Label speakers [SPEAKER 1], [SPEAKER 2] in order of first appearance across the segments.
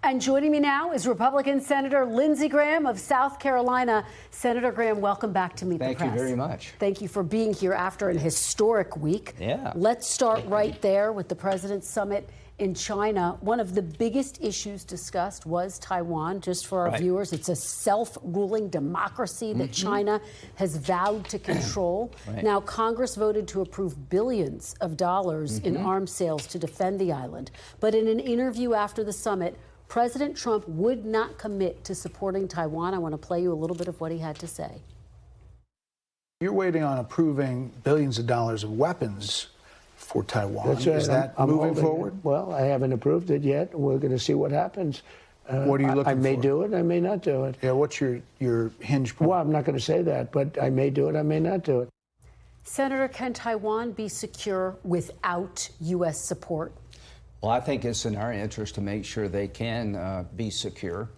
[SPEAKER 1] And joining me now is Republican Senator Lindsey Graham of South Carolina. Senator Graham, welcome back to Meet the Press.
[SPEAKER 2] Thank you very much.
[SPEAKER 1] Thank you for being here after an historic week.
[SPEAKER 2] Yeah.
[SPEAKER 1] Let's start right there with the President's Summit in China. One of the biggest issues discussed was Taiwan. Just for our viewers, it's a self-ruling democracy that China has vowed to control. Now, Congress voted to approve billions of dollars in arms sales to defend the island. But in an interview after the summit, President Trump would not commit to supporting Taiwan. I want to play you a little bit of what he had to say.
[SPEAKER 3] You're waiting on approving billions of dollars of weapons for Taiwan.
[SPEAKER 4] That's right.
[SPEAKER 3] Is that moving forward?
[SPEAKER 4] Well, I haven't approved it yet. We're going to see what happens.
[SPEAKER 3] What are you looking for?
[SPEAKER 4] I may do it. I may not do it.
[SPEAKER 3] Yeah, what's your hinge point?
[SPEAKER 4] Well, I'm not going to say that, but I may do it. I may not do it.
[SPEAKER 1] Senator, can Taiwan be secure without U.S. support?
[SPEAKER 2] Well, I think it's in our interest to make sure they can be secure.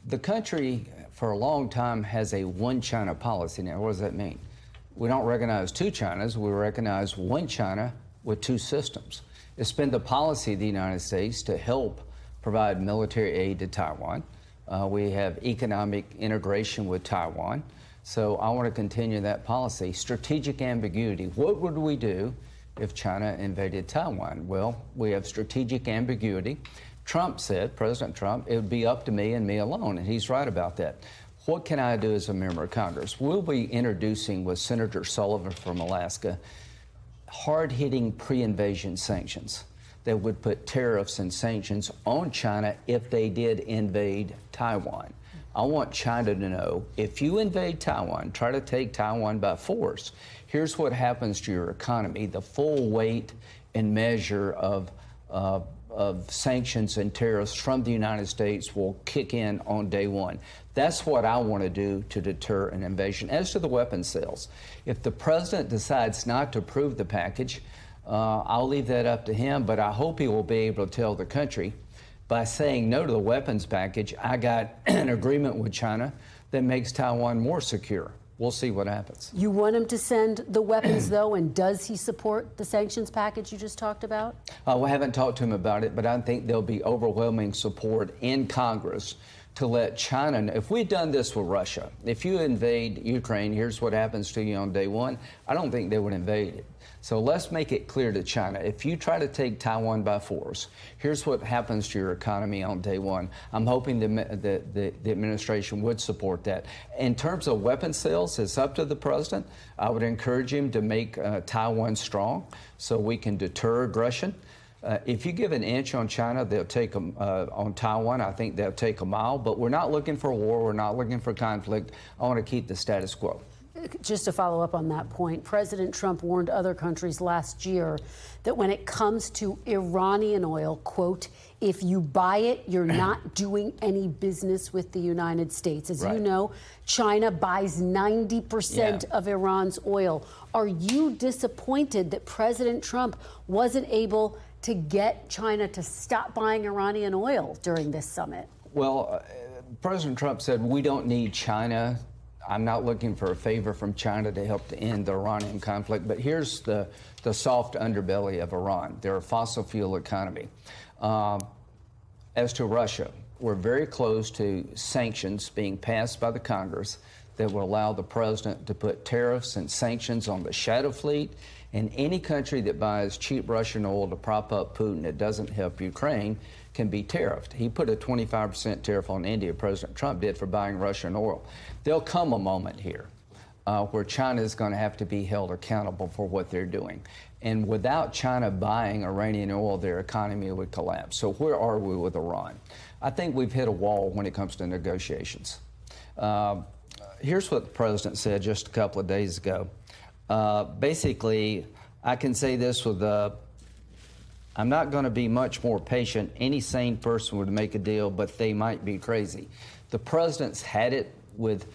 [SPEAKER 2] The country, for a long time, has a one China policy. Now, what does that mean? We don't recognize two Chinas. We recognize one China with two systems. It's been the policy of the United States to help provide military aid to Taiwan. We have economic integration with Taiwan. So I want to continue that policy. Strategic ambiguity. What would we do if China invaded Taiwan? Well, we have strategic ambiguity. Trump said, President Trump, it would be up to me and me alone, and he's right about that. What can I do as a member of Congress? We'll be introducing with Senator Sullivan from Alaska hard-hitting pre-invasion sanctions that would put tariffs and sanctions on China if they did invade Taiwan. I want China to know, if you invade Taiwan, try to take Taiwan by force, here's what happens to your economy. The full weight and measure of sanctions and tariffs from the United States will kick in on day one. That's what I want to do to deter an invasion. As to the weapons sales, if the president decides not to approve the package, I'll leave that up to him, but I hope he will be able to tell the country, by saying no to the weapons package, I got an agreement with China that makes Taiwan more secure. We'll see what happens.
[SPEAKER 1] You want him to send the weapons, though, and does he support the sanctions package you just talked about?
[SPEAKER 2] We haven't talked to him about it, but I think there'll be overwhelming support in Congress to let China know. If we'd done this with Russia, if you invade Ukraine, here's what happens to you on day one, I don't think they would invade it. So let's make it clear to China, if you try to take Taiwan by force, here's what happens to your economy on day one. I'm hoping the administration would support that. In terms of weapons sales, it's up to the president. I would encourage him to make Taiwan strong so we can deter aggression. If you give an inch on China, they'll take on Taiwan, I think they'll take a mile. But we're not looking for war. We're not looking for conflict. I want to keep the status quo.
[SPEAKER 1] Just to follow up on that point, President Trump warned other countries last year that when it comes to Iranian oil, quote, if you buy it, you're not doing any business with the United States. As you know, China buys 90% of Iran's oil. Are you disappointed that President Trump wasn't able to get China to stop buying Iranian oil during this summit?
[SPEAKER 2] Well, President Trump said we don't need China. I'm not looking for a favor from China to help to end the Iranian conflict, but here's the soft underbelly of Iran. They're a fossil fuel economy. As to Russia, we're very close to sanctions being passed by the Congress that will allow the president to put tariffs and sanctions on the shadow fleet, and any country that buys cheap Russian oil to prop up Putin that doesn't help Ukraine can be tariffed. He put a 25% tariff on India, President Trump did, for buying Russian oil. There'll come a moment here where China is going to have to be held accountable for what they're doing. And without China buying Iranian oil, their economy would collapse. So where are we with Iran? I think we've hit a wall when it comes to negotiations. Here's what the president said just a couple of days ago. Basically, I can say this with I'm not going to be much more patient. Any sane person would make a deal, but they might be crazy. The president's had it with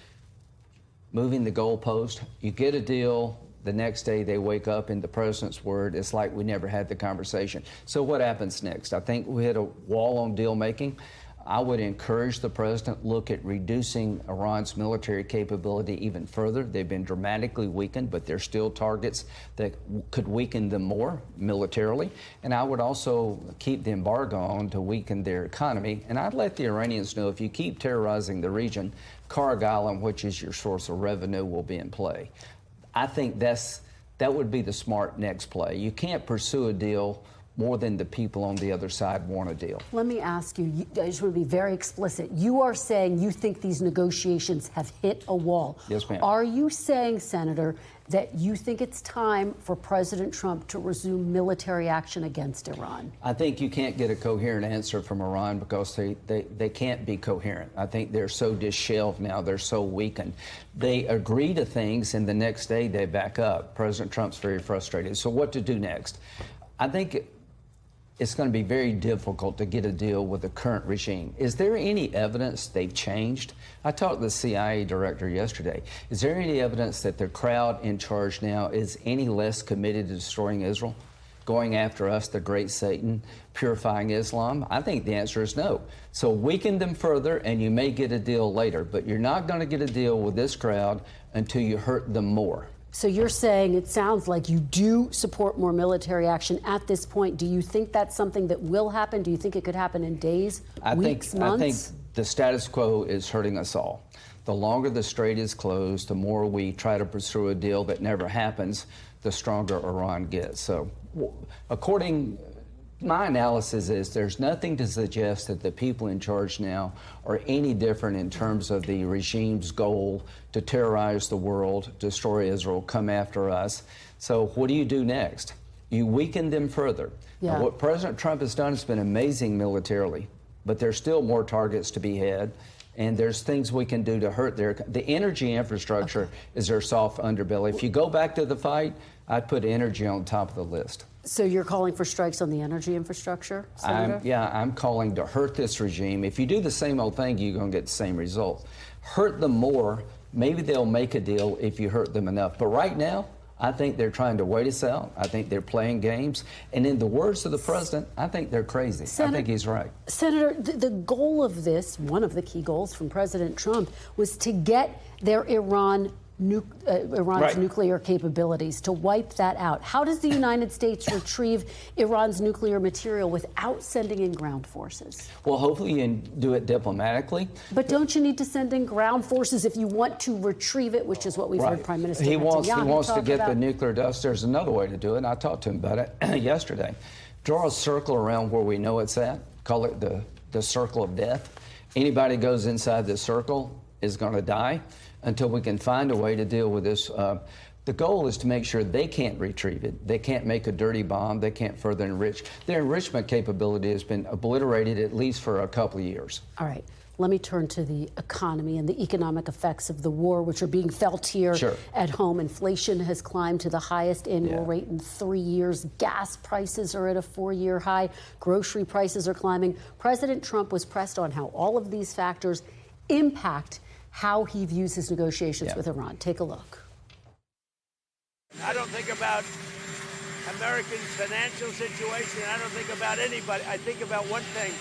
[SPEAKER 2] moving the goalpost. You get a deal, the next day they wake up, in the president's word, it's like we never had the conversation. So what happens next? I think we hit a wall on deal making. I would encourage the president to look at reducing Iran's military capability even further. They've been dramatically weakened, but there's still targets that could weaken them more militarily. And I would also keep the embargo on to weaken their economy. And I'd let the Iranians know, if you keep terrorizing the region, Karg Island, which is your source of revenue, will be in play. I think that would be the smart next play. You can't pursue a deal more than the people on the other side want a deal.
[SPEAKER 1] Let me ask you, I just want to be very explicit. You are saying you think these negotiations have hit a wall.
[SPEAKER 2] Yes, ma'am.
[SPEAKER 1] Are you saying, Senator, that you think it's time for President Trump to resume military action against Iran?
[SPEAKER 2] I think you can't get a coherent answer from Iran because they can't be coherent. I think they're so disheveled now. They're so weakened. They agree to things, and the next day they back up. President Trump's very frustrated. So what to do next? I think it's going to be very difficult to get a deal with the current regime. Is there any evidence they've changed? I talked to the CIA director yesterday. Is there any evidence that the crowd in charge now is any less committed to destroying Israel, going after us, the great Satan, purifying Islam? I think the answer is no. So weaken them further and you may get a deal later, but you're not going to get a deal with this crowd until you hurt them more.
[SPEAKER 1] So you're saying it sounds like you do support more military action at this point. Do you think that's something that will happen? Do you think it could happen in days, weeks, months?
[SPEAKER 2] I think the status quo is hurting us all. The longer the strait is closed, the more we try to pursue a deal that never happens, the stronger Iran gets. So my analysis is there's nothing to suggest that the people in charge now are any different in terms of the regime's goal to terrorize the world, destroy Israel, come after us. So what do you do next? You weaken them further.
[SPEAKER 1] Yeah.
[SPEAKER 2] Now, what President Trump has done has been amazing militarily, but there's still more targets to be had. And there's things we can do to hurt the energy infrastructure is their soft underbelly. If you go back to the fight, I'd put energy on top of the list.
[SPEAKER 1] So you're calling for strikes on the energy infrastructure, Senator?
[SPEAKER 2] I'm calling to hurt this regime. If you do the same old thing, you're going to get the same result. Hurt them more. Maybe they'll make a deal if you hurt them enough. But right now, I think they're trying to wait us out. I think they're playing games. And in the words of the president, I think they're crazy. I think he's right.
[SPEAKER 1] Senator, the goal of this, one of the key goals from President Trump, was to get their Iran's nuclear capabilities, to wipe that out. How does the United States retrieve Iran's nuclear material without sending in ground forces?
[SPEAKER 2] Well, hopefully you can do it diplomatically.
[SPEAKER 1] But don't you need to send in ground forces if you want to retrieve it, which is what we've heard Prime Minister Netanyahu
[SPEAKER 2] He wants to get
[SPEAKER 1] about?
[SPEAKER 2] the nuclear dust. There's another way to do it, and I talked to him about it yesterday. Draw a circle around where we know it's at. Call it the circle of death. Anybody goes inside this circle is going to die until we can find a way to deal with this. The goal is to make sure they can't retrieve it. They can't make a dirty bomb. They can't further enrich. Their enrichment capability has been obliterated at least for a couple of years.
[SPEAKER 1] All right. Let me turn to the economy and the economic effects of the war, which are being felt here at home. Inflation has climbed to the highest annual rate in 3 years. Gas prices are at a 4-year high. Grocery prices are climbing. President Trump was pressed on how all of these factors impact how he views his negotiations with Iran. Take a look.
[SPEAKER 5] I don't think about Americans' financial situation. I don't think about anybody. I think about one thing.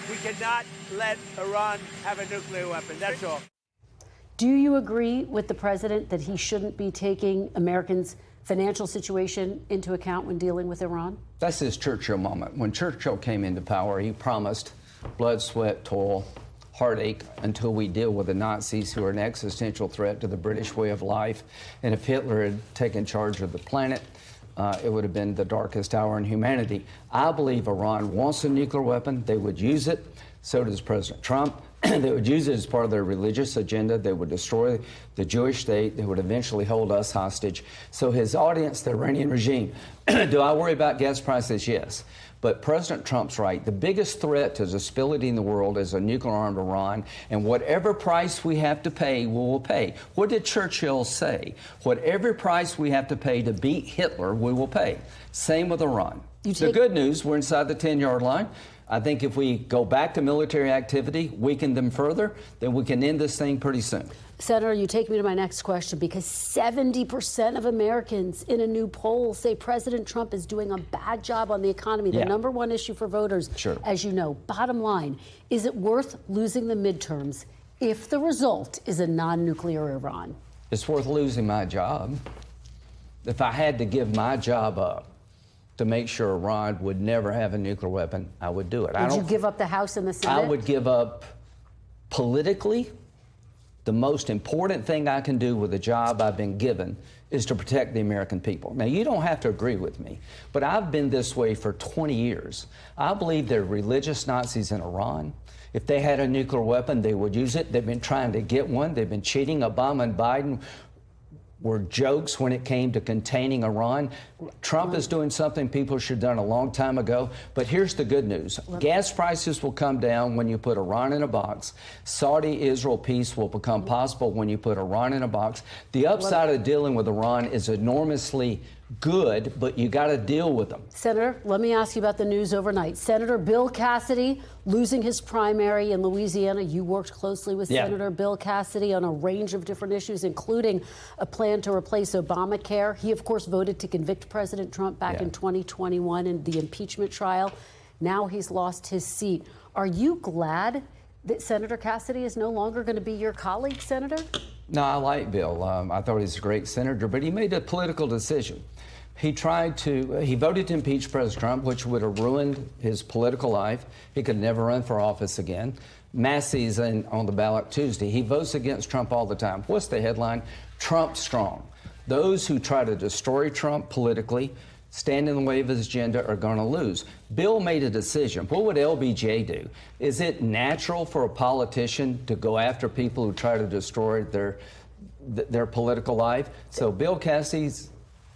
[SPEAKER 5] We cannot let Iran have a nuclear weapon. That's all.
[SPEAKER 1] Do you agree with the president that he shouldn't be taking Americans' financial situation into account when dealing with Iran?
[SPEAKER 2] That's his Churchill moment. When Churchill came into power, he promised blood, sweat, toil, heartache until we deal with the Nazis, who are an existential threat to the British way of life. And if Hitler had taken charge of the planet, it would have been the darkest hour in humanity. I believe Iran wants a nuclear weapon. They would use it. So does President Trump. They would use it as part of their religious agenda. They would destroy the Jewish state. They would eventually hold us hostage. So his audience, the Iranian regime, do I worry about gas prices? Yes. But President Trump's right. The biggest threat to the stability in the world is a nuclear-armed Iran, and whatever price we have to pay, we will pay. What did Churchill say? Whatever price we have to pay to beat Hitler, we will pay. Same with Iran. The good news, we're inside the 10-yard line. I think if we go back to military activity, weaken them further, then we can end this thing pretty soon.
[SPEAKER 1] Senator, you take me to my next question, because 70% of Americans in a new poll say President Trump is doing a bad job on the economy, the number one issue for voters, as you know. Bottom line, is it worth losing the midterms if the result is a non-nuclear Iran?
[SPEAKER 2] It's worth losing my job. If I had to give my job up to make sure Iran would never have a nuclear weapon, I would do it.
[SPEAKER 1] Would you give up the House and the Senate?
[SPEAKER 2] I would give up politically. The most important thing I can do with the job I've been given is to protect the American people. Now, you don't have to agree with me, but I've been this way for 20 years. I believe they're religious Nazis in Iran. If they had a nuclear weapon, they would use it. They've been trying to get one. They've been cheating. Obama and Biden were jokes when it came to containing Iran. Trump is doing something people should have done a long time ago. But here's the good news. Gas prices will come down when you put Iran in a box. Saudi-Israel peace will become possible when you put Iran in a box. The upside of dealing with Iran is enormously good, but you got to deal with them.
[SPEAKER 1] Senator, let me ask you about the news overnight. Senator Bill Cassidy losing his primary in Louisiana. You worked closely with Senator Bill Cassidy on a range of different issues, including a plan to replace Obamacare. He, of course, voted to convict President Trump back in 2021 in the impeachment trial. Now he's lost his seat. Are you glad that Senator Cassidy is no longer going to be your colleague, Senator?
[SPEAKER 2] No, I like Bill. I thought he's a great senator, but he made a political decision. He voted to impeach President Trump, which would have ruined his political life. He could never run for office again. Massey's on the ballot Tuesday. He votes against Trump all the time. What's the headline? Trump strong. Those who try to destroy Trump politically, stand in the way of his agenda, are going to lose. Bill made a decision. What would LBJ do? Is it natural for a politician to go after people who try to destroy their political life? So Bill Cassidy's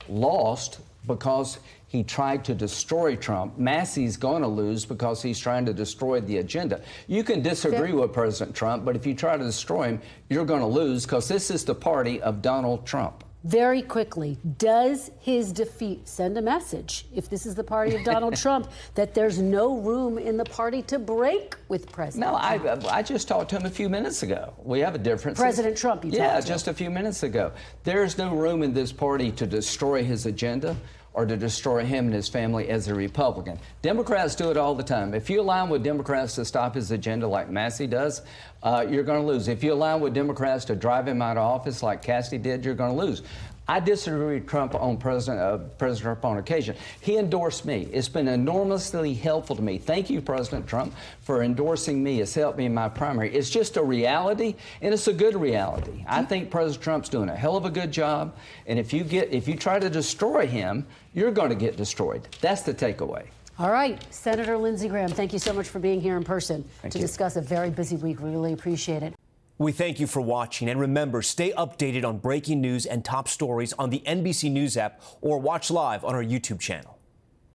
[SPEAKER 2] lost because he tried to destroy Trump. Massey's going to lose because he's trying to destroy the agenda. You can disagree with President Trump, but if you try to destroy him, you're going to lose, because this is the party of Donald Trump.
[SPEAKER 1] Very quickly, does his defeat send a message, if this is the party of Donald Trump, that there's no room in the party to break with President Trump?
[SPEAKER 2] No, I just talked to him a few minutes ago. We have a difference.
[SPEAKER 1] President Trump, you talked to?
[SPEAKER 2] Just a few minutes ago. There's no room in this party to destroy his agenda or to destroy him and his family as a Republican. Democrats do it all the time. If you align with Democrats to stop his agenda like Massey does, you're going to lose. If you align with Democrats to drive him out of office like Cassidy did, you're going to lose. I disagree with Trump on President Trump on occasion. He endorsed me. It's been enormously helpful to me. Thank you, President Trump, for endorsing me. It's helped me in my primary. It's just a reality, and it's a good reality. I think President Trump's doing a hell of a good job, and if you try to destroy him, you're going to get destroyed. That's the takeaway.
[SPEAKER 1] All right, Senator Lindsey Graham, thank you so much for being here in person to discuss a very busy week. We really appreciate it.
[SPEAKER 6] We thank you for watching, and remember, stay updated on breaking news and top stories on the NBC News app or watch live on our YouTube channel.